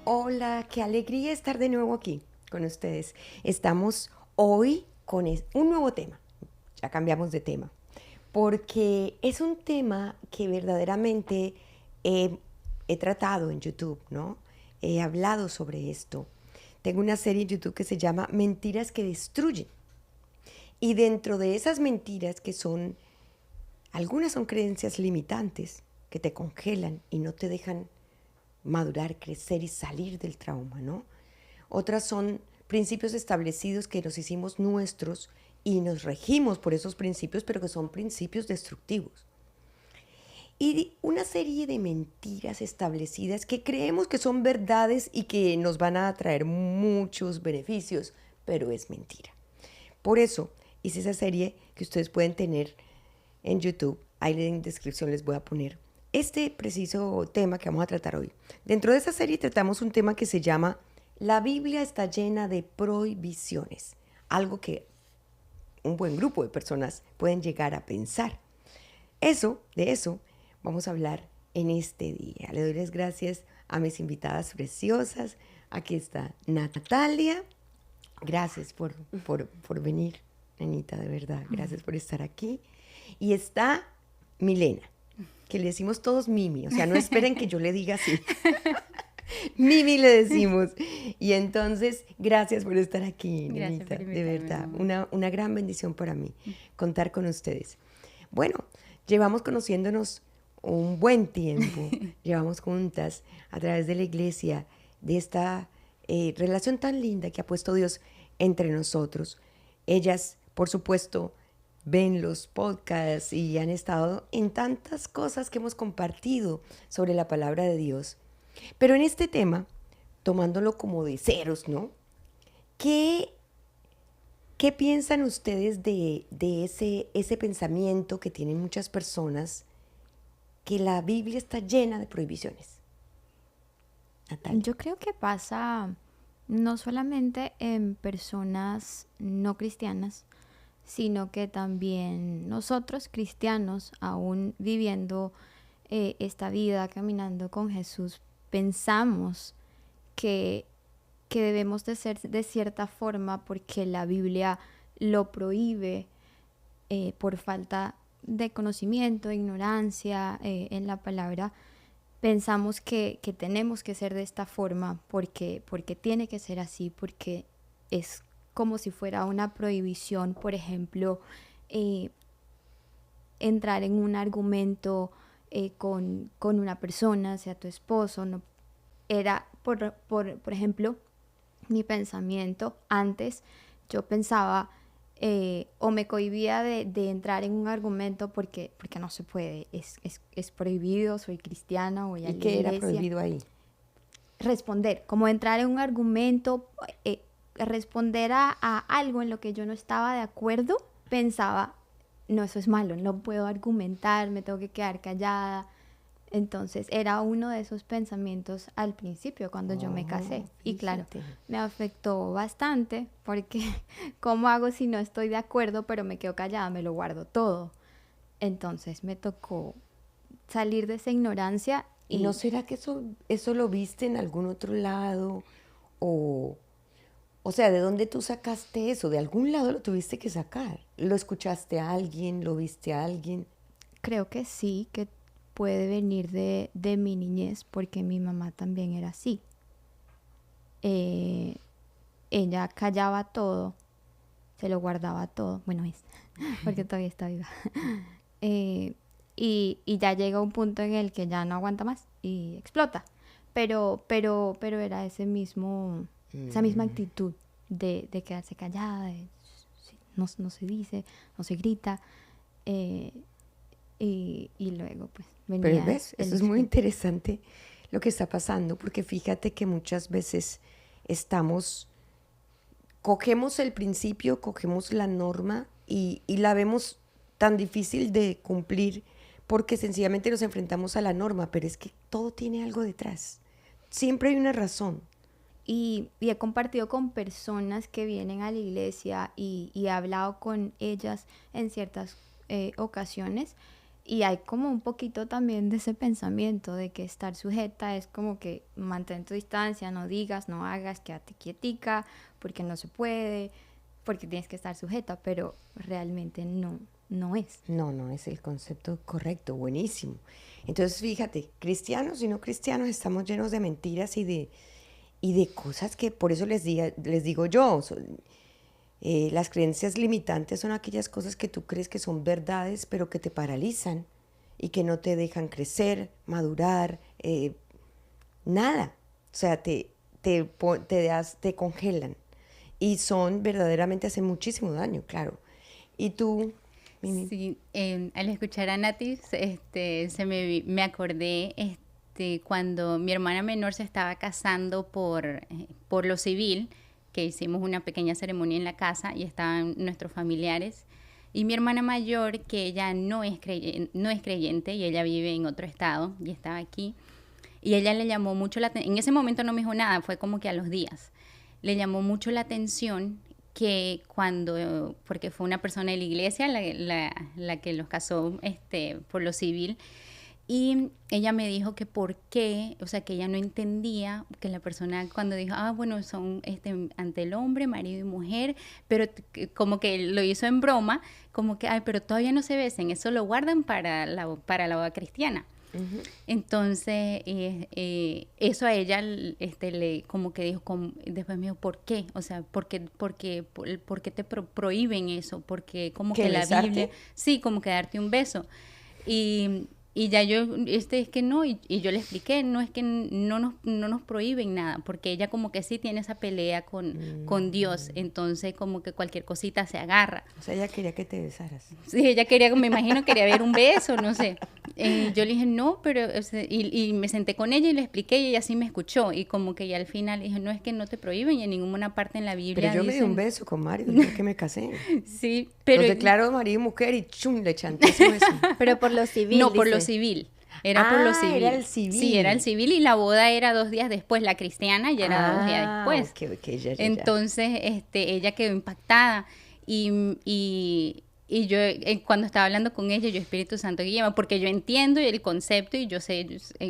Hola, qué alegría estar de nuevo aquí con ustedes. Estamos hoy con un nuevo tema. Ya cambiamos de tema. Porque es un tema que verdaderamente he tratado en YouTube, ¿no? He hablado sobre esto. Tengo una serie en YouTube que se llama Mentiras que destruyen. Y dentro de esas mentiras algunas son creencias limitantes que te congelan y no te dejan madurar, crecer y salir del trauma, ¿no? Otras son principios establecidos que nos hicimos nuestros y nos regimos por esos principios, pero que son principios destructivos. Y una serie de mentiras establecidas que creemos que son verdades y que nos van a traer muchos beneficios, pero es mentira. Por eso hice esa serie que ustedes pueden tener en YouTube. Ahí en la descripción les voy a poner este preciso tema que vamos a tratar hoy. Dentro de esa serie tratamos un tema que se llama La Biblia está llena de prohibiciones, algo que un buen grupo de personas pueden llegar a pensar. De eso vamos a hablar en este día. Le doy las gracias a mis invitadas preciosas. Aquí está Natalia. Gracias por venir, Anita, de verdad. Gracias por estar aquí. Y está Milena, que le decimos todos Mimi. O sea, no esperen que yo le diga así. Mimi le decimos. Y entonces, gracias por estar aquí, Gracias nenita. por De invitarme, verdad, amor. una gran bendición para mí contar con ustedes. Bueno, llevamos conociéndonos un buen tiempo. Llevamos juntas a través de la iglesia, de esta relación tan linda que ha puesto Dios entre nosotros. Ellas, por supuesto, ven los podcasts y han estado en tantas cosas que hemos compartido sobre la palabra de Dios. Pero en este tema, tomándolo como de ceros, ¿no? ¿Qué, qué piensan ustedes de ese pensamiento que tienen muchas personas, que la Biblia está llena de prohibiciones? Natalia. Yo creo que pasa no solamente en personas no cristianas, sino que también nosotros cristianos, aún viviendo esta vida, caminando con Jesús, pensamos que, que debemos de ser de cierta forma porque la Biblia lo prohíbe por falta de conocimiento, ignorancia en la palabra. Pensamos que tenemos que ser de esta forma porque tiene que ser así, porque es como si fuera una prohibición, por ejemplo, eh, entrar en un argumento con una persona, sea tu esposo, no, era, por ejemplo, mi pensamiento antes, yo pensaba o me cohibía de entrar en un argumento porque no se puede, es prohibido, soy cristiana, voy a ¿Y la qué era iglesia. prohibido ahí? Responder, como entrar en un argumento, responder a algo en lo que yo no estaba de acuerdo, pensaba, no, eso es malo, no puedo argumentar, me tengo que quedar callada. Entonces era uno de esos pensamientos al principio cuando yo me casé. Oh, Y claro, fíjate. me afectó bastante porque ¿cómo hago si no estoy de acuerdo pero me quedo callada? Me lo guardo todo. Entonces me tocó salir de esa ignorancia ¿Y no y será que eso lo viste en algún otro lado? O, o sea, ¿de dónde tú sacaste eso? De algún lado lo tuviste que sacar. ¿Lo escuchaste a alguien? ¿Lo viste a alguien? creo que sí, que puede venir de mi niñez porque mi mamá también era así. Eh, ella callaba todo, se lo guardaba todo. Bueno, es porque todavía está viva. Eh, y ya llega un punto en el que ya no aguanta más y explota. Pero era esa misma actitud de quedarse callada, sí, no se dice, no se grita. eh, y luego pues Pero venía ves, el eso es muy explote. interesante lo que está pasando, porque fíjate que muchas veces estamos, cogemos el principio, cogemos la norma y la vemos tan difícil de cumplir porque sencillamente nos enfrentamos a la norma, pero es que todo tiene algo detrás. Siempre hay una razón. Y he compartido con personas que vienen a la iglesia y he hablado con ellas en ciertas ocasiones Y hay como un poquito también de ese pensamiento de que estar sujeta es como que mantén tu distancia, no digas, no hagas, quédate quietica, porque no se puede, porque tienes que estar sujeta, pero realmente no, no es. No, no es el concepto correcto, buenísimo. Entonces, fíjate, cristianos y no cristianos estamos llenos de mentiras y de cosas que por eso les digo yo, las creencias limitantes son aquellas cosas que tú crees que son verdades, pero que te paralizan y que no te dejan crecer, madurar, nada. O sea, te congelan y son verdaderamente hacen muchísimo daño, claro. Y tú, Mimi. Sí, al escuchar a Nati, me acordé cuando mi hermana menor se estaba casando por lo civil, que hicimos una pequeña ceremonia en la casa y estaban nuestros familiares. Y mi hermana mayor, que ella no es creyente y ella vive en otro estado y estaba aquí. Y ella le llamó mucho la atención, en ese momento no me dijo nada, fue como que a los días. Le llamó mucho la atención que porque fue una persona de la iglesia la que los casó por lo civil, y ella me dijo que por qué, o sea, que ella no entendía que la persona cuando dijo, bueno, son ante el hombre, marido y mujer, pero como que lo hizo en broma, como que, pero todavía no se besan, eso lo guardan para la boda cristiana. Uh-huh. Entonces, eso a ella le como que dijo, después me dijo, ¿por qué? O sea, ¿por qué te prohíben eso? Porque como que la Biblia, sí, como que darte un beso. Y ya yo, es que no, y yo le expliqué, no es que no nos prohíben nada, porque ella como que sí tiene esa pelea con Dios, entonces como que cualquier cosita se agarra. O sea, ella quería que te besaras. Sí, ella quería, me imagino, quería ver un beso, no sé. Yo le dije, no, pero, o sea, y me senté con ella y le expliqué y ella sí me escuchó, y como que ya al final dije, no, es que no te prohíben y en ninguna parte en la Biblia pero yo dicen... me di un beso con Mario, yo que me casé. Sí, pero... Los declaro marido y mujer y chum, le chanté ese beso. Pero por lo civil, no, por lo civil. Era por lo civil. Era el civil. Sí, era el civil y la boda era 2 días después, la cristiana ya era 2 días después. Okay, ya. Entonces, ella quedó impactada y yo cuando estaba hablando con ella, yo Espíritu Santo guíame, porque yo entiendo el concepto y yo sé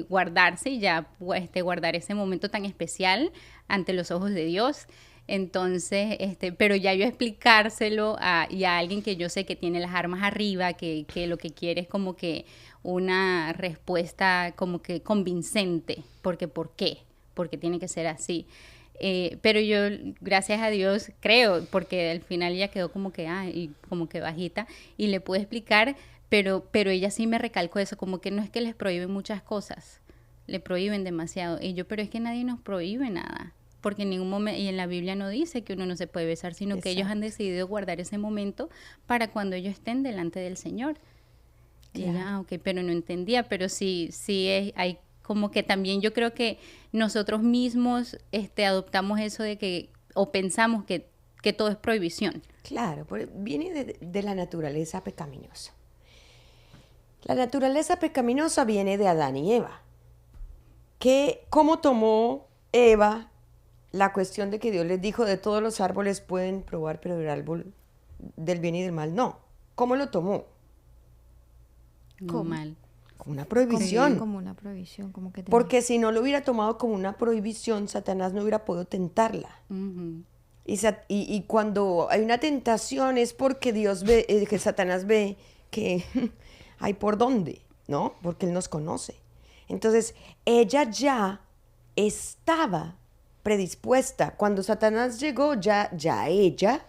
guardarse y ya guardar ese momento tan especial ante los ojos de Dios. Entonces, pero ya yo explicárselo y a alguien que yo sé que tiene las armas arriba, que lo que quiere es como que una respuesta como que convincente, porque ¿por qué? Porque tiene que ser así. Pero yo, gracias a Dios, creo, porque al final ella quedó como que, y como que bajita, y le pude explicar, pero ella sí me recalcó eso, como que no es que les prohíben muchas cosas, le prohíben demasiado. Y yo, pero es que nadie nos prohíbe nada. Porque en ningún momento, y en la Biblia no dice que uno no se puede besar, sino Exacto. que ellos han decidido guardar ese momento para cuando ellos estén delante del Señor. Y ella, ok, pero no entendía, pero sí hay como que también yo creo que nosotros mismos adoptamos eso de que, o pensamos que todo es prohibición. Claro, viene de la naturaleza pecaminosa. La naturaleza pecaminosa viene de Adán y Eva. ¿Cómo tomó Eva la cuestión de que Dios les dijo de todos los árboles pueden probar, pero del árbol del bien y del mal no? ¿Cómo lo tomó? Como mal. Como una prohibición. Como una prohibición. Como que porque si no lo hubiera tomado como una prohibición, Satanás no hubiera podido tentarla. Uh-huh. Y cuando hay una tentación es porque Dios ve, que Satanás ve que hay por dónde, ¿no? Porque Él nos conoce. Entonces, ella ya estaba predispuesta. Cuando Satanás llegó, ya ella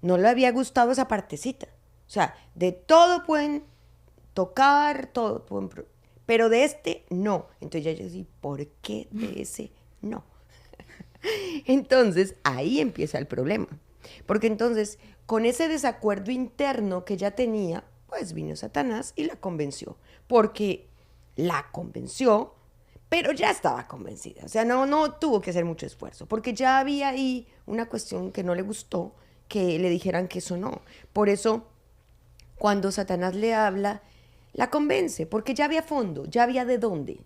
no le había gustado esa partecita. O sea, de todo pueden tocar, todo pueden... Pero de no. Entonces ella dice, ¿por qué de ese no? Entonces, ahí empieza el problema. Porque entonces, con ese desacuerdo interno que ella tenía, pues vino Satanás y la convenció. Porque la convenció, pero ya estaba convencida. O sea, no tuvo que hacer mucho esfuerzo, porque ya había ahí una cuestión que no le gustó, que le dijeran que eso no. Por eso, cuando Satanás le habla, la convence, porque ya había fondo, ya había de dónde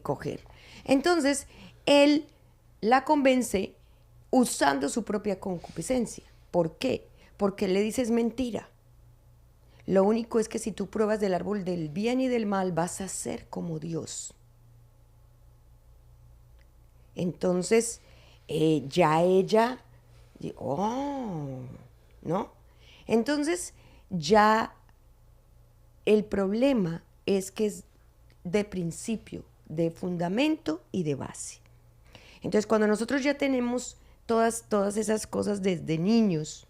coger. Entonces, él la convence usando su propia concupiscencia. ¿Por qué? Porque él le dice es mentira. Lo único es que si tú pruebas del árbol del bien y del mal, vas a ser como Dios. Entonces, ya ella, oh, ¿no? Entonces, ya el problema es que es de principio, de fundamento y de base. Entonces, cuando nosotros ya tenemos todas esas cosas desde niños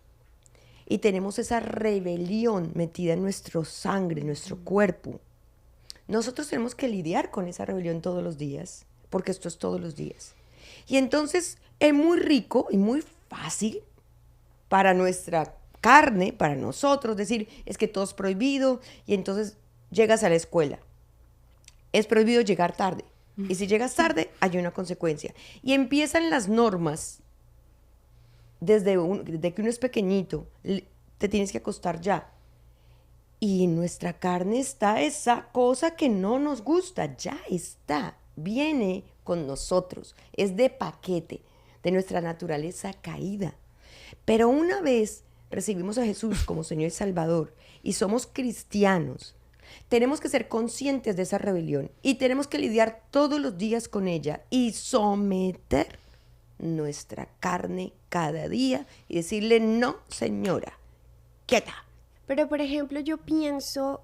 y tenemos esa rebelión metida en nuestra sangre, en nuestro cuerpo, nosotros tenemos que lidiar con esa rebelión todos los días, porque esto es todos los días. Y entonces es muy rico y muy fácil para nuestra carne, para nosotros, decir, es que todo es prohibido, y entonces llegas a la escuela. Es prohibido llegar tarde. Y si llegas tarde, hay una consecuencia. Y empiezan las normas desde que uno es pequeñito, te tienes que acostar ya. Y en nuestra carne está esa cosa que no nos gusta, ya está, viene con nosotros, es de paquete, de nuestra naturaleza caída. Pero una vez recibimos a Jesús como Señor y Salvador y somos cristianos, tenemos que ser conscientes de esa rebelión y tenemos que lidiar todos los días con ella y someter nuestra carne cada día y decirle, no, señora, quieta. Pero, por ejemplo, yo pienso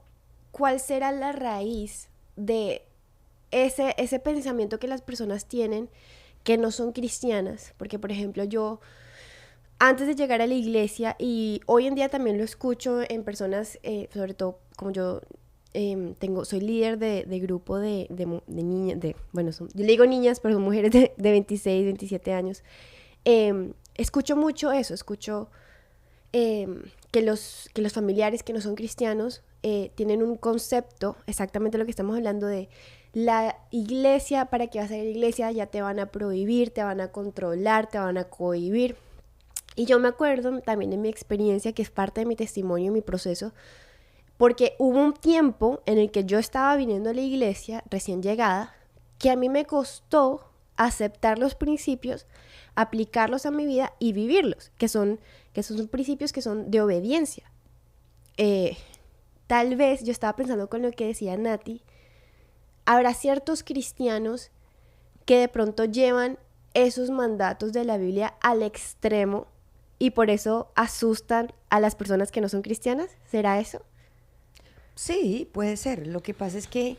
cuál será la raíz de ese pensamiento que las personas tienen que no son cristianas. Porque, por ejemplo, yo, antes de llegar a la iglesia, y hoy en día también lo escucho en personas, sobre todo como yo soy líder de grupo de niñas, bueno, yo le digo niñas, pero son mujeres de 26, 27 años. Escucho mucho eso, escucho que los familiares que no son cristianos tienen un concepto, exactamente lo que estamos hablando de la iglesia. Para que vas a ir a la iglesia ya te van a prohibir, te van a controlar, te van a cohibir. Y yo me acuerdo también de mi experiencia, que es parte de mi testimonio, mi proceso, porque hubo un tiempo en el que yo estaba viniendo a la iglesia recién llegada, que a mí me costó aceptar los principios, aplicarlos a mi vida y vivirlos, que son principios que son de obediencia. Tal vez yo estaba pensando con lo que decía Nati, habrá ciertos cristianos que de pronto llevan esos mandatos de la Biblia al extremo y por eso asustan a las personas que no son cristianas. ¿Será eso? Sí, puede ser. Lo que pasa es que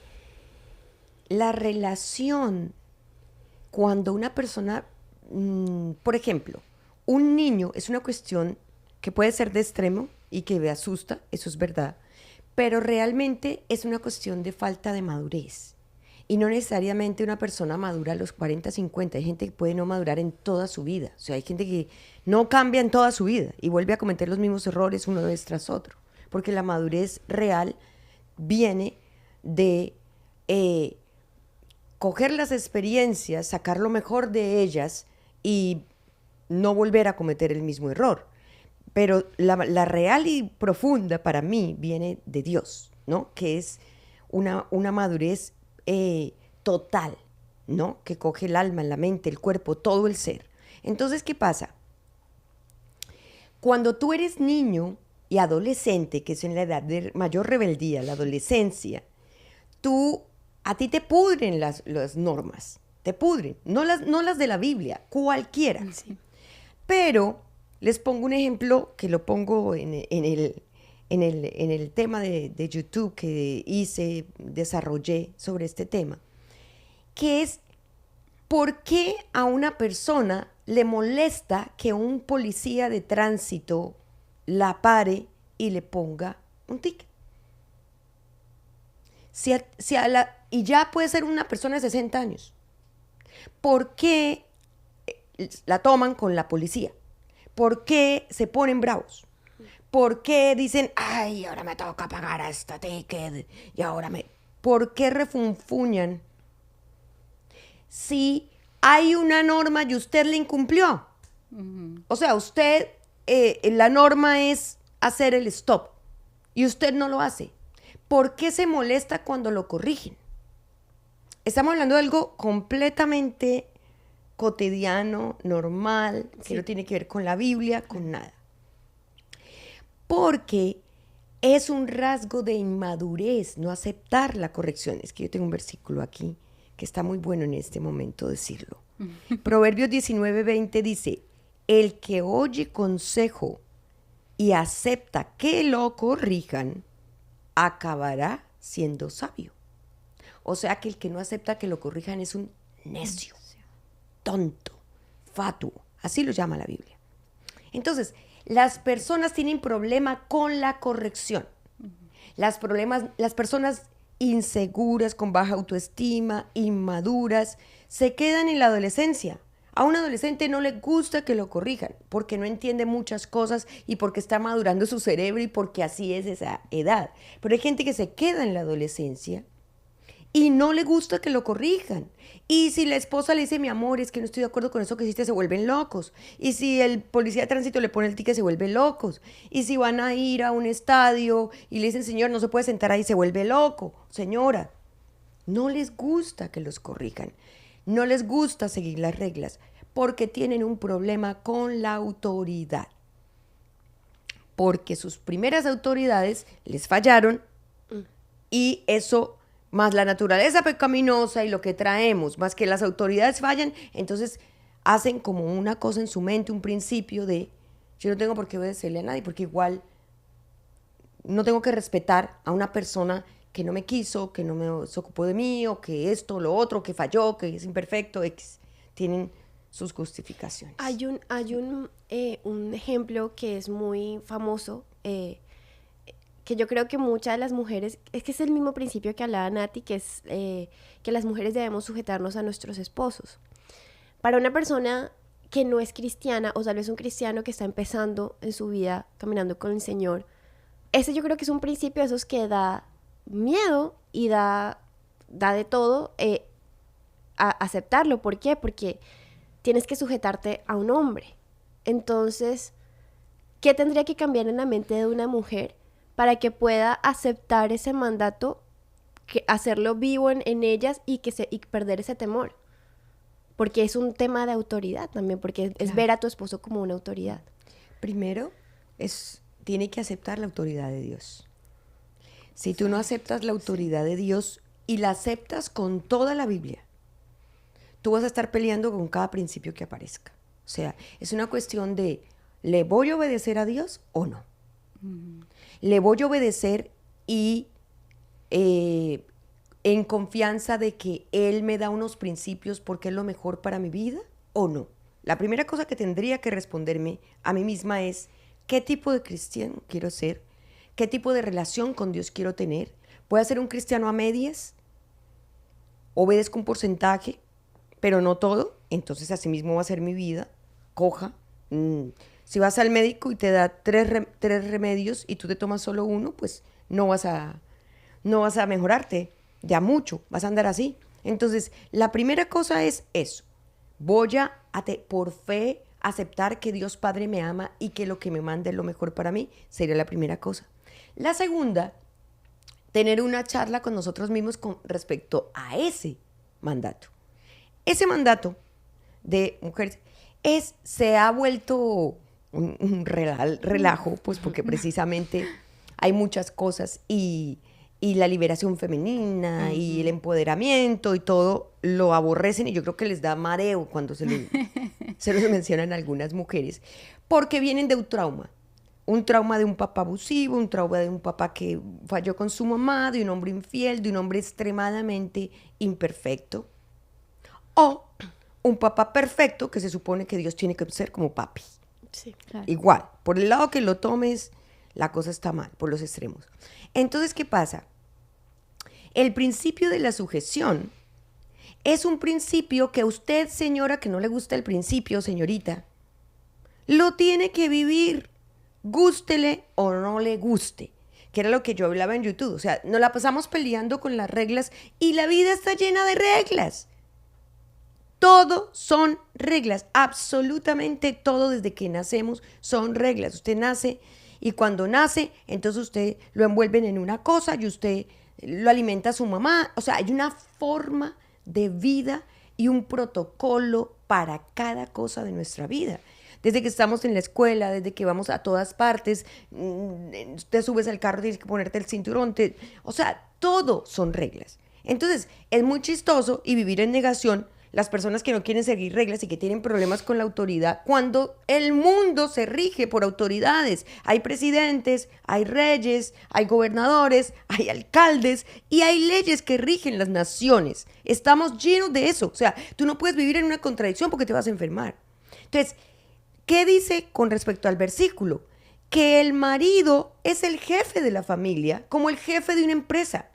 la relación, cuando una persona, por ejemplo, un niño, es una cuestión que puede ser de extremo y que me asusta, eso es verdad, pero realmente es una cuestión de falta de madurez. Y no necesariamente una persona madura a los 40, 50. Hay gente que puede no madurar en toda su vida. O sea, hay gente que no cambia en toda su vida y vuelve a cometer los mismos errores uno vez tras otro. Porque la madurez real viene de coger las experiencias, sacar lo mejor de ellas y no volver a cometer el mismo error. Pero la real y profunda para mí viene de Dios, ¿no? Que es una madurez total, ¿no? Que coge el alma, la mente, el cuerpo, todo el ser. Entonces, ¿qué pasa? Cuando tú eres niño y adolescente, que es en la edad de mayor rebeldía, la adolescencia, a ti te pudren las normas, te pudren, no las de la Biblia, cualquiera. Sí. Pero les pongo un ejemplo que lo pongo en el tema de YouTube que desarrollé sobre este tema, que es ¿por qué a una persona le molesta que un policía de tránsito la pare y le ponga un ticket? Y ya puede ser una persona de 60 años. ¿Por qué la toman con la policía? ¿Por qué se ponen bravos? ¿Por qué dicen, ay, ahora me toca pagar a esta ticket? Y ¿por qué refunfuñan? Si hay una norma y usted la incumplió. Uh-huh. O sea, la norma es hacer el stop y usted no lo hace. ¿Por qué se molesta cuando lo corrigen? Estamos hablando de algo completamente cotidiano, normal, que no tiene que ver con la Biblia, con nada. Porque Es un rasgo de inmadurez no aceptar la corrección. Es que yo tengo un versículo aquí que está muy bueno en este momento decirlo. Proverbios 19:20 dice, el que oye consejo y acepta que lo corrijan, acabará siendo sabio. O sea que el que no acepta que lo corrijan es un necio, tonto, fatuo. Así lo llama la Biblia. Entonces, las personas tienen problema con la corrección. Las personas inseguras, con baja autoestima, inmaduras, se quedan en la adolescencia. A un adolescente no le gusta que lo corrijan porque no entiende muchas cosas y porque está madurando su cerebro y porque así es esa edad. Pero hay gente que se queda en la adolescencia y no le gusta que lo corrijan. Y si la esposa le dice, mi amor, es que no estoy de acuerdo con eso que hiciste, se vuelven locos. Y si el policía de tránsito le pone el ticket, se vuelven locos. Y si van a ir a un estadio y le dicen, señor, no se puede sentar ahí, se vuelve loco. Señora, no les gusta que los corrijan. No les gusta seguir las reglas porque tienen un problema con la autoridad. Porque sus primeras autoridades les fallaron y eso, más la naturaleza pecaminosa y lo que traemos, más que las autoridades fallan, entonces hacen como una cosa en su mente, un principio de yo no tengo por qué obedecerle a nadie, porque igual no tengo que respetar a una persona que no me quiso, que no me se ocupó de mí, o que esto, lo otro, que falló, que es imperfecto, X. Tienen sus justificaciones. Hay un ejemplo que es muy famoso, que yo creo que muchas de las mujeres, es que es el mismo principio que hablaba Nati, que es que las mujeres debemos sujetarnos a nuestros esposos. Para una persona que no es cristiana, o tal vez un cristiano que está empezando en su vida caminando con el Señor, ese yo creo que es un principio de esos que da miedo y da de todo a aceptarlo. ¿Por qué? Porque tienes que sujetarte a un hombre. Entonces, ¿qué tendría que cambiar en la mente de una mujer para que pueda aceptar ese mandato, hacerlo vivo en ellas y perder ese temor? Porque es un tema de autoridad también, porque es ver a tu esposo como una autoridad. Primero, tiene que aceptar la autoridad de Dios. Si tú no aceptas la autoridad de Dios y la aceptas con toda la Biblia, tú vas a estar peleando con cada principio que aparezca. O sea, es una cuestión de, ¿le voy a obedecer a Dios o no? ¿Le voy a obedecer y en confianza de que Él me da unos principios porque es lo mejor para mi vida o no? La primera cosa que tendría que responderme a mí misma es, ¿qué tipo de cristiano quiero ser? ¿Qué tipo de relación con Dios quiero tener? ¿Voy a ser un cristiano a medias? ¿Obedezco un porcentaje, pero no todo? Entonces así mismo va a ser mi vida, coja. Si vas al médico y te da tres remedios y tú te tomas solo uno, pues no vas a mejorarte ya mucho, vas a andar así. Entonces, la primera cosa es eso. Voy a por fe aceptar que Dios Padre me ama y que lo que me manda es lo mejor para mí, sería la primera cosa. La segunda, tener una charla con nosotros mismos con respecto a ese mandato. Ese mandato de mujeres se ha vuelto un relajo, pues porque precisamente hay muchas cosas y la liberación femenina y el empoderamiento y todo lo aborrecen y yo creo que les da mareo cuando se los mencionan a algunas mujeres porque vienen de un trauma de un papá abusivo, un trauma de un papá que falló con su mamá, de un hombre infiel, de un hombre extremadamente imperfecto o un papá perfecto que se supone que Dios tiene que ser como papi. Sí, claro. Igual, por el lado que lo tomes, la cosa está mal, por los extremos. Entonces, ¿qué pasa? El principio de la sujeción es un principio que a usted, señora, que no le gusta el principio, señorita, lo tiene que vivir, gústele o no le guste, que era lo que yo hablaba en YouTube. O sea, nos la pasamos peleando con las reglas y la vida está llena de reglas. Todo son reglas, absolutamente todo desde que nacemos son reglas. Usted nace y cuando nace, entonces usted lo envuelven en una cosa y usted lo alimenta a su mamá. O sea, hay una forma de vida y un protocolo para cada cosa de nuestra vida. desde que estamos en la escuela, desde que vamos a todas partes, te subes al carro, tienes que ponerte el cinturón, o sea, todo son reglas. Entonces, es muy chistoso y vivir en negación las personas que no quieren seguir reglas y que tienen problemas con la autoridad, cuando el mundo se rige por autoridades. Hay presidentes, hay reyes, hay gobernadores, hay alcaldes y hay leyes que rigen las naciones. Estamos llenos de eso. O sea, tú no puedes vivir en una contradicción porque te vas a enfermar. Entonces, ¿qué dice con respecto al versículo? Que el marido es el jefe de la familia, como el jefe de una empresa.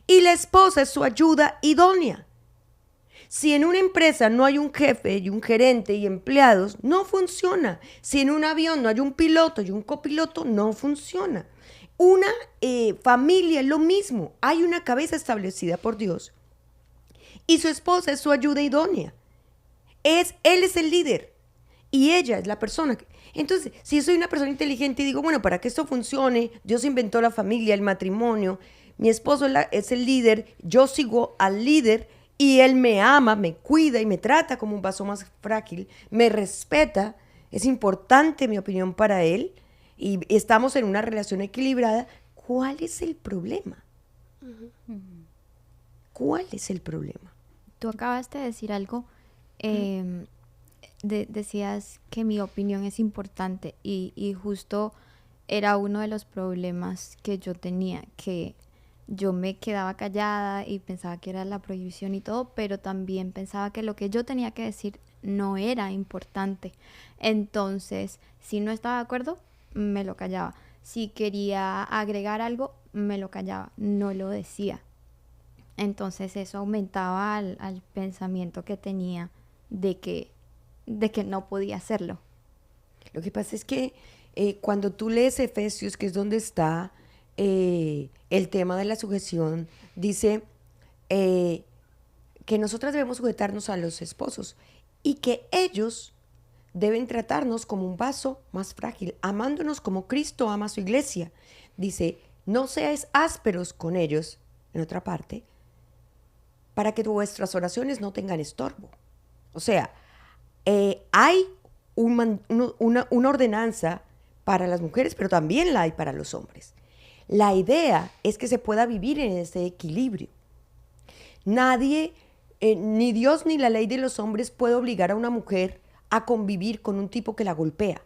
Y la esposa es su ayuda idónea. Si en una empresa no hay un jefe y un gerente y empleados, no funciona. Si en un avión no hay un piloto y un copiloto, no funciona. Una familia es lo mismo. Hay una cabeza establecida por Dios y su esposa es su ayuda idónea. Él es el líder y ella es la persona. Entonces, si yo soy una persona inteligente y digo, bueno, para que esto funcione, Dios inventó la familia, el matrimonio, mi esposo es el líder, yo sigo al líder, y él me ama, me cuida y me trata como un vaso más frágil, me respeta, es importante mi opinión para él y estamos en una relación equilibrada. ¿Cuál es el problema? ¿Cuál es el problema? Tú acabas de decir algo, decías que mi opinión es importante y justo era uno de los problemas que yo tenía, que yo me quedaba callada y pensaba que era la prohibición y todo, pero también pensaba que lo que yo tenía que decir no era importante. Entonces, si no estaba de acuerdo, me lo callaba. Si quería agregar algo, me lo callaba, no lo decía. Entonces eso aumentaba al pensamiento que tenía de que no podía hacerlo. Lo que pasa es que cuando tú lees Efesios, que es donde está el tema de la sujeción, dice que nosotras debemos sujetarnos a los esposos y que ellos deben tratarnos como un vaso más frágil, amándonos como Cristo ama a su iglesia. Dice, no seáis ásperos con ellos, en otra parte, para que vuestras oraciones no tengan estorbo. O sea, hay una ordenanza para las mujeres, pero también la hay para los hombres. La idea es que se pueda vivir en ese equilibrio. Nadie, ni Dios ni la ley de los hombres puede obligar a una mujer a convivir con un tipo que la golpea,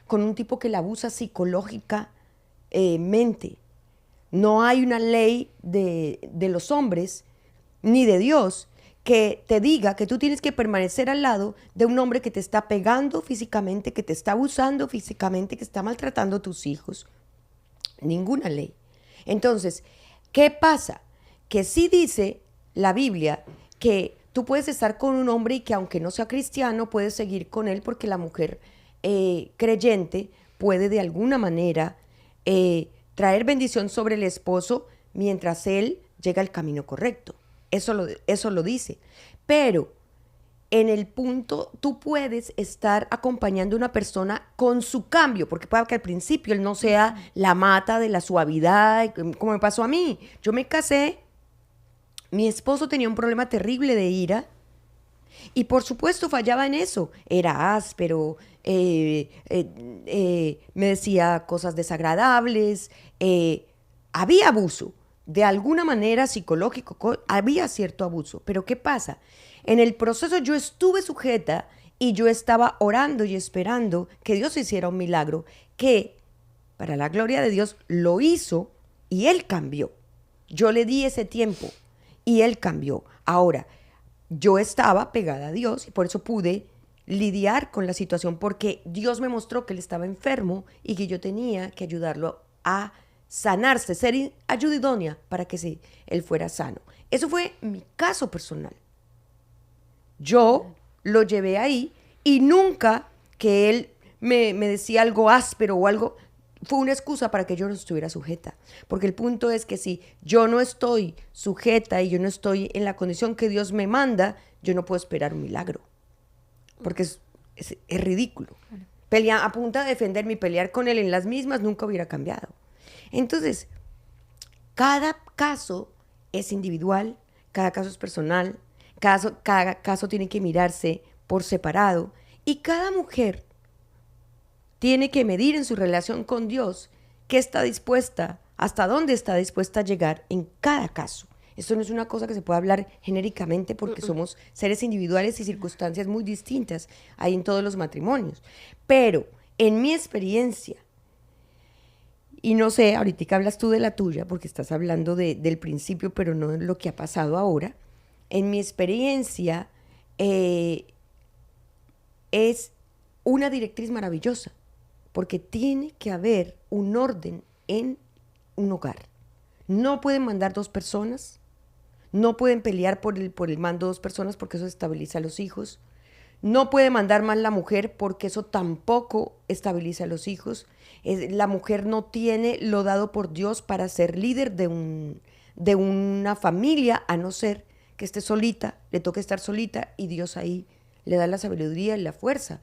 con un tipo que la abusa psicológicamente. No hay una ley de los hombres ni de Dios que te diga que tú tienes que permanecer al lado de un hombre que te está pegando físicamente, que te está abusando físicamente, que está maltratando a tus hijos. Ninguna ley. Entonces, ¿qué pasa? Que sí dice la Biblia que tú puedes estar con un hombre y que aunque no sea cristiano, puedes seguir con él porque la mujer creyente puede de alguna manera traer bendición sobre el esposo mientras él llega al camino correcto. Eso lo dice. Pero en el punto, tú puedes estar acompañando a una persona con su cambio, porque puede que al principio él no sea la mata de la suavidad, como me pasó a mí. Yo me casé, mi esposo tenía un problema terrible de ira, y por supuesto fallaba en eso. Era áspero, me decía cosas desagradables, había abuso. De alguna manera psicológico, había cierto abuso. Pero ¿qué pasa? En el proceso yo estuve sujeta y yo estaba orando y esperando que Dios hiciera un milagro que, para la gloria de Dios, lo hizo y Él cambió. Yo le di ese tiempo y Él cambió. Ahora, yo estaba pegada a Dios y por eso pude lidiar con la situación, porque Dios me mostró que Él estaba enfermo y que yo tenía que ayudarlo a sanarse, ser ayuda idónea para que él fuera sano. Eso fue mi caso personal. Yo lo llevé ahí y nunca que él me decía algo áspero o algo, fue una excusa para que yo no estuviera sujeta. Porque el punto es que si yo no estoy sujeta y yo no estoy en la condición que Dios me manda, yo no puedo esperar un milagro. Porque es ridículo. A punta de defenderme y pelear con él en las mismas nunca hubiera cambiado. Entonces, cada caso es individual, cada caso es personal, cada caso tiene que mirarse por separado y cada mujer tiene que medir en su relación con Dios qué está dispuesta, hasta dónde está dispuesta a llegar en cada caso. Esto no es una cosa que se pueda hablar genéricamente porque somos seres individuales y circunstancias muy distintas hay en todos los matrimonios. Pero en mi experiencia, y no sé, ahorita hablas tú de la tuya porque estás hablando del principio, pero no de lo que ha pasado ahora. En mi experiencia es una directriz maravillosa porque tiene que haber un orden en un hogar. No pueden mandar dos personas, no pueden pelear por el mando de dos personas porque eso estabiliza a los hijos. No puede mandar más la mujer porque eso tampoco estabiliza a los hijos. La mujer no tiene lo dado por Dios para ser líder de una familia, a no ser que esté solita, le toque estar solita y Dios ahí le da la sabiduría y la fuerza.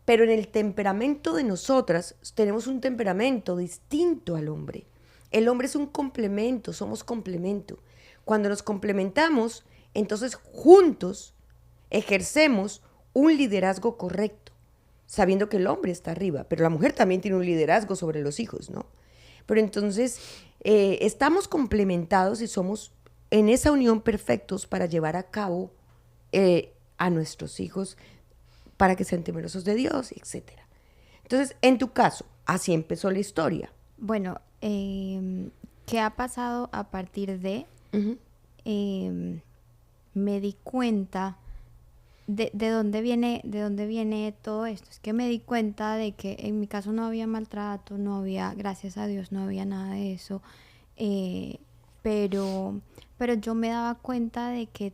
Pero en el temperamento de nosotras tenemos un temperamento distinto al hombre. El hombre es un complemento, somos complemento. Cuando nos complementamos, entonces juntos ejercemos un liderazgo correcto, sabiendo que el hombre está arriba, pero la mujer también tiene un liderazgo sobre los hijos, ¿no? Pero entonces estamos complementados y somos en esa unión perfectos para llevar a cabo a nuestros hijos para que sean temerosos de Dios, etc. Entonces, en tu caso, así empezó la historia. Bueno, ¿qué ha pasado a partir de? Me di cuenta de dónde viene todo esto. Es que me di cuenta de que en mi caso no había maltrato, no había, gracias a Dios, no había nada de eso. Pero yo me daba cuenta de que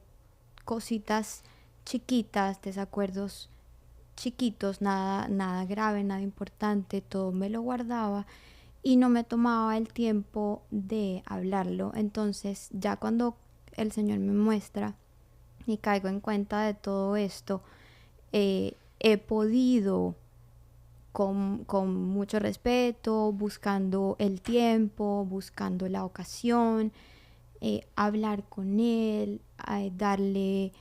cositas chiquitas, desacuerdos chiquitos, nada grave, nada importante, todo me lo guardaba y no me tomaba el tiempo de hablarlo. Entonces, ya cuando el Señor me muestra y caigo en cuenta de todo esto, he podido con mucho respeto, buscando el tiempo, buscando la ocasión, hablar con él, darle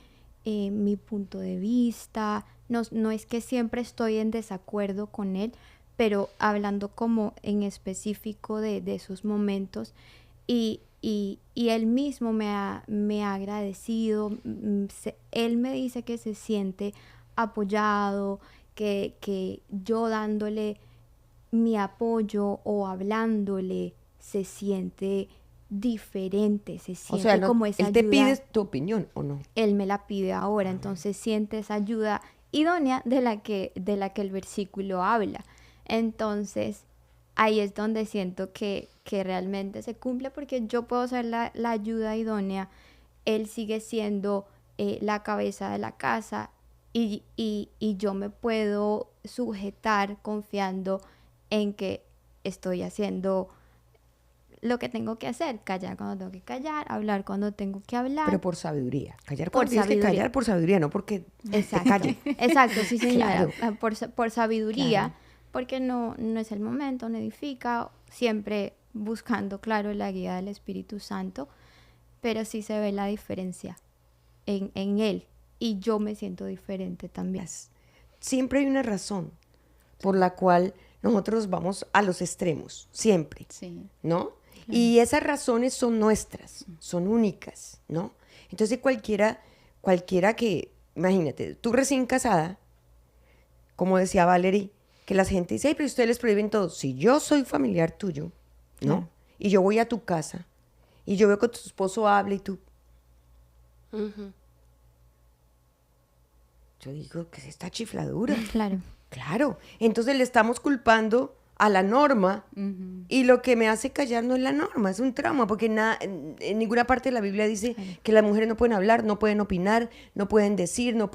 mi punto de vista. No es que siempre estoy en desacuerdo con él, pero hablando como en específico de esos momentos y él mismo me ha agradecido. Él me dice que se siente apoyado, que yo dándole mi apoyo o hablándole se siente diferente, se siente, o sea, como esa ayuda. ¿Él te pide tu opinión o no? Él me la pide ahora, entonces siente esa ayuda idónea de la que el versículo habla. Entonces, ahí es donde siento que realmente se cumple, porque yo puedo ser la ayuda idónea, él sigue siendo la cabeza de la casa y yo me puedo sujetar confiando en que estoy haciendo lo que tengo que hacer, callar cuando tengo que callar, hablar cuando tengo que hablar. Pero por sabiduría, callar cuando tienes que callar por sabiduría, no porque te calles. Exacto, sí señora, Claro. por sabiduría, Claro. porque no es el momento, no edifica, siempre buscando, claro, la guía del Espíritu Santo, pero sí se ve la diferencia en él, y yo me siento diferente también. Siempre hay una razón por la cual nosotros vamos a los extremos, siempre, Sí. ¿no? Y esas razones son nuestras, son únicas, ¿no? Entonces cualquiera que, imagínate, tú recién casada, como decía Valerie, que la gente dice, ay, pero ustedes les prohíben todo. Si yo soy familiar tuyo, ¿no? Y yo voy a tu casa, y yo veo que tu esposo habla y tú... Yo digo, ¿qué es esta chifladura? Claro. Claro, entonces le estamos culpando a la norma, y lo que me hace callar no es la norma, es un trauma, porque en ninguna parte de la Biblia dice que las mujeres no pueden hablar, no pueden opinar, no pueden decir, no,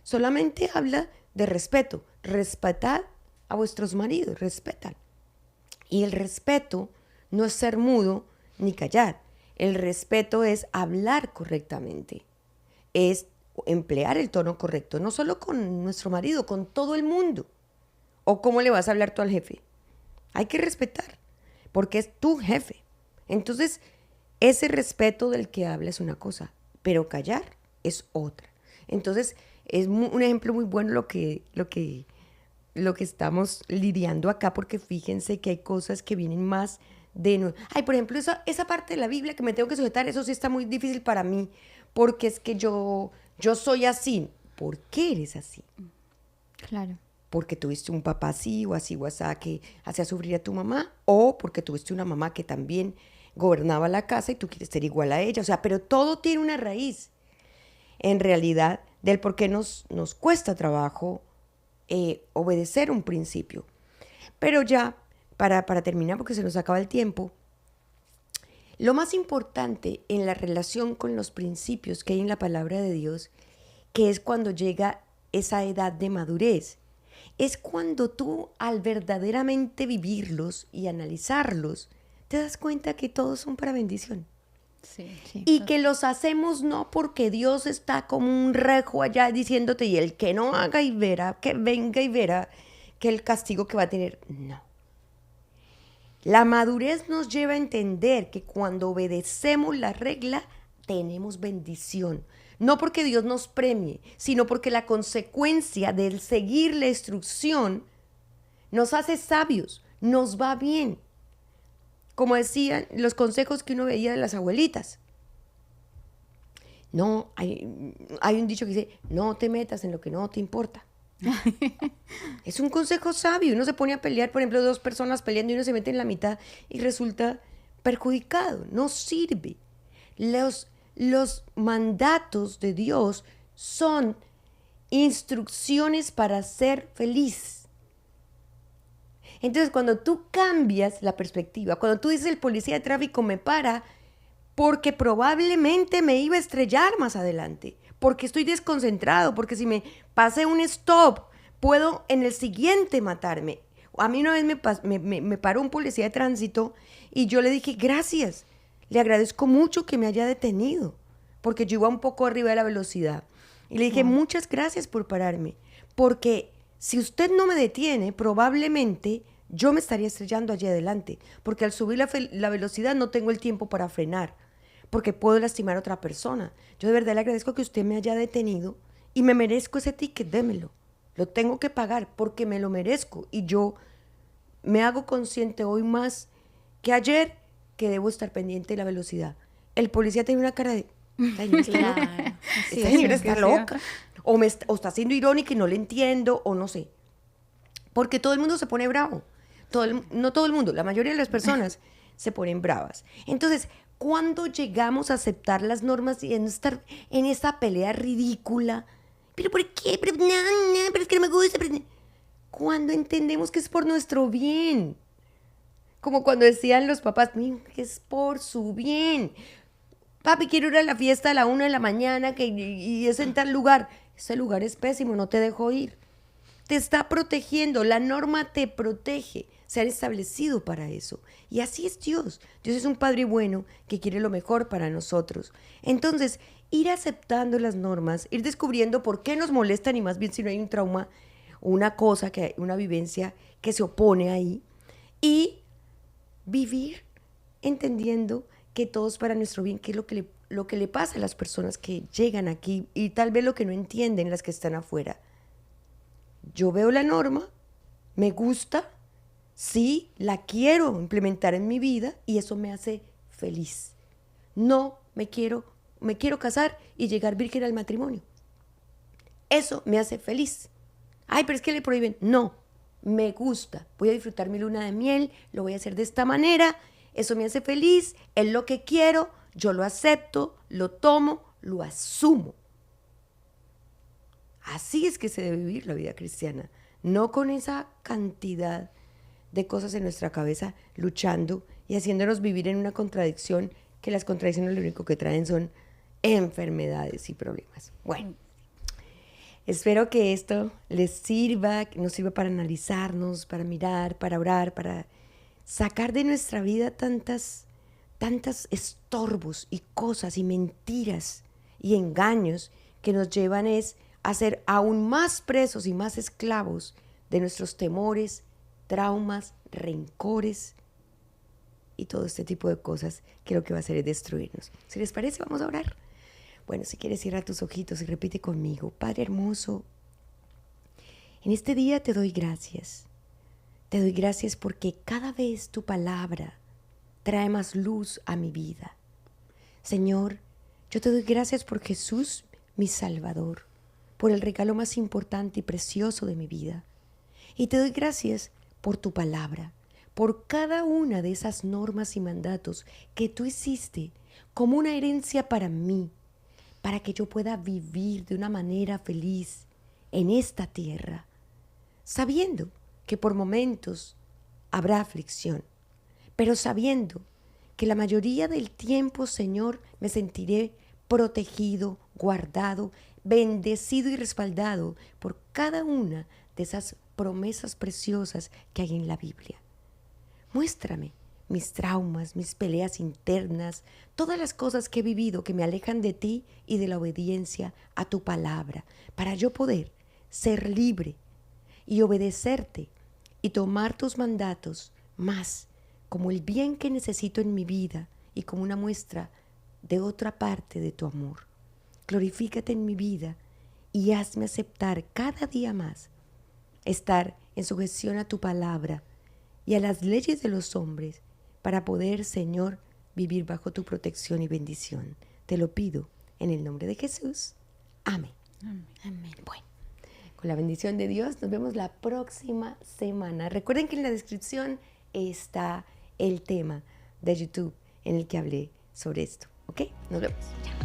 solamente habla de respeto. Respetad a vuestros maridos, respetan. Y el respeto no es ser mudo ni callar, el respeto es hablar correctamente, es emplear el tono correcto, no solo con nuestro marido, con todo el mundo. ¿O cómo le vas a hablar tú al jefe? Hay que respetar, porque es tu jefe. Entonces, ese respeto del que habla es una cosa, pero callar es otra. Entonces, es un ejemplo muy bueno lo que lo que estamos lidiando acá, porque fíjense que hay cosas que vienen más Ay, por ejemplo, esa parte de la Biblia que me tengo que sujetar, eso sí está muy difícil para mí, porque es que yo soy así. ¿Por qué eres así? Claro. Porque tuviste un papá así o así que hacía sufrir a tu mamá, o porque tuviste una mamá que también gobernaba la casa y tú quieres ser igual a ella. O sea, pero todo tiene una raíz, en realidad, del por qué nos cuesta trabajo obedecer un principio. Pero ya, para terminar, porque se nos acaba el tiempo, lo más importante en la relación con los principios que hay en la palabra de Dios, que es cuando llega esa edad de madurez, es cuando tú, al verdaderamente vivirlos y analizarlos, te das cuenta que todos son para bendición. Sí. Y que los hacemos no porque Dios está como un rejo allá diciéndote, y el que no haga y verá, que venga y verá que el castigo que va a tener. No. La madurez nos lleva a entender que cuando obedecemos la regla, tenemos bendición. No porque Dios nos premie, sino porque la consecuencia del seguir la instrucción nos hace sabios, nos va bien. Como decían los consejos que uno veía de las abuelitas. No, hay un dicho que dice, no te metas en lo que no te importa. Es un consejo sabio. Uno se pone a pelear, por ejemplo, dos personas peleando y uno se mete en la mitad y resulta perjudicado. No sirve. Los mandatos de Dios son instrucciones para ser feliz. Entonces, cuando tú cambias la perspectiva, cuando tú dices el policía de tráfico me para porque probablemente me iba a estrellar más adelante, porque estoy desconcentrado, porque si me pasé un stop, puedo en el siguiente matarme. A mí una vez me paró un policía de tránsito y yo le dije, gracias, le agradezco mucho que me haya detenido, porque yo iba un poco arriba de la velocidad. Y le dije, muchas gracias por pararme, porque si usted no me detiene, probablemente yo me estaría estrellando allí adelante, porque al subir la velocidad no tengo el tiempo para frenar, porque puedo lastimar a otra persona. Yo de verdad le agradezco que usted me haya detenido y me merezco ese ticket, démelo. Lo tengo que pagar porque me lo merezco y yo me hago consciente hoy más que ayer que debo estar pendiente de la velocidad. El policía tiene una cara de... Esta señora está loca. O está siendo irónica y no le entiendo, o no sé. Porque todo el mundo se pone bravo. No todo el mundo, la mayoría de las personas se ponen bravas. Entonces, ¿cuándo llegamos a aceptar las normas y no estar en esa pelea ridícula? ¿Pero por qué? Pero es que no me gusta. Cuando entendemos que es por nuestro bien. Como cuando decían los papás, que es por su bien. Papi, quiero ir a la fiesta a la 1 de la mañana y es en tal lugar. Ese lugar es pésimo, no te dejo ir. Te está protegiendo, la norma te protege. Se han establecido para eso. Y así es Dios. Dios es un Padre bueno que quiere lo mejor para nosotros. Entonces, ir aceptando las normas, ir descubriendo por qué nos molestan y más bien si no hay un trauma, una cosa, una vivencia que se opone ahí. Y vivir entendiendo que todo es para nuestro bien, que es lo que le pasa a las personas que llegan aquí y tal vez lo que no entienden las que están afuera. Yo veo la norma, me gusta, sí, la quiero implementar en mi vida y eso me hace feliz. No me quiero casar y llegar virgen al matrimonio. Eso me hace feliz. Ay, pero es que le prohíben. No, me gusta. Voy a disfrutar mi luna de miel, lo voy a hacer de esta manera. Eso me hace feliz, es lo que quiero, yo lo acepto, lo tomo, lo asumo. Así es que se debe vivir la vida cristiana, no con esa cantidad de cosas en nuestra cabeza luchando y haciéndonos vivir en una contradicción, que las contradicciones lo único que traen son enfermedades y problemas. Bueno, espero que esto les sirva, que nos sirva para analizarnos, para mirar, para orar, para sacar de nuestra vida tantas estorbos y cosas y mentiras y engaños que nos llevan a ser aún más presos y más esclavos de nuestros temores, traumas, rencores y todo este tipo de cosas que lo que va a hacer es destruirnos. Si les parece, vamos a orar. Bueno, si quieres cierra tus ojitos y repite conmigo. Padre hermoso, En este día te doy gracias. Te doy gracias porque cada vez tu palabra trae más luz a mi vida. Señor, yo te doy gracias por Jesús, mi Salvador, por el regalo más importante y precioso de mi vida. Y te doy gracias por tu palabra, por cada una de esas normas y mandatos que tú hiciste como una herencia para mí, para que yo pueda vivir de una manera feliz en esta tierra, sabiendo que por momentos habrá aflicción, pero sabiendo que la mayoría del tiempo, Señor, me sentiré protegido, guardado, bendecido y respaldado por cada una de esas promesas preciosas que hay en la Biblia. Muéstrame mis traumas, mis peleas internas, todas las cosas que he vivido que me alejan de ti y de la obediencia a tu palabra, para yo poder ser libre y obedecerte y tomar tus mandatos más como el bien que necesito en mi vida y como una muestra de otra parte de tu amor. Glorifícate en mi vida y hazme aceptar cada día más estar en sujeción a tu palabra y a las leyes de los hombres para poder, Señor, vivir bajo tu protección y bendición. Te lo pido en el nombre de Jesús. Amén. Amén. Amén. Bueno, con la bendición de Dios nos vemos la próxima semana. Recuerden que en la descripción está el tema de YouTube en el que hablé sobre esto. ¿Ok? Nos vemos. Chao.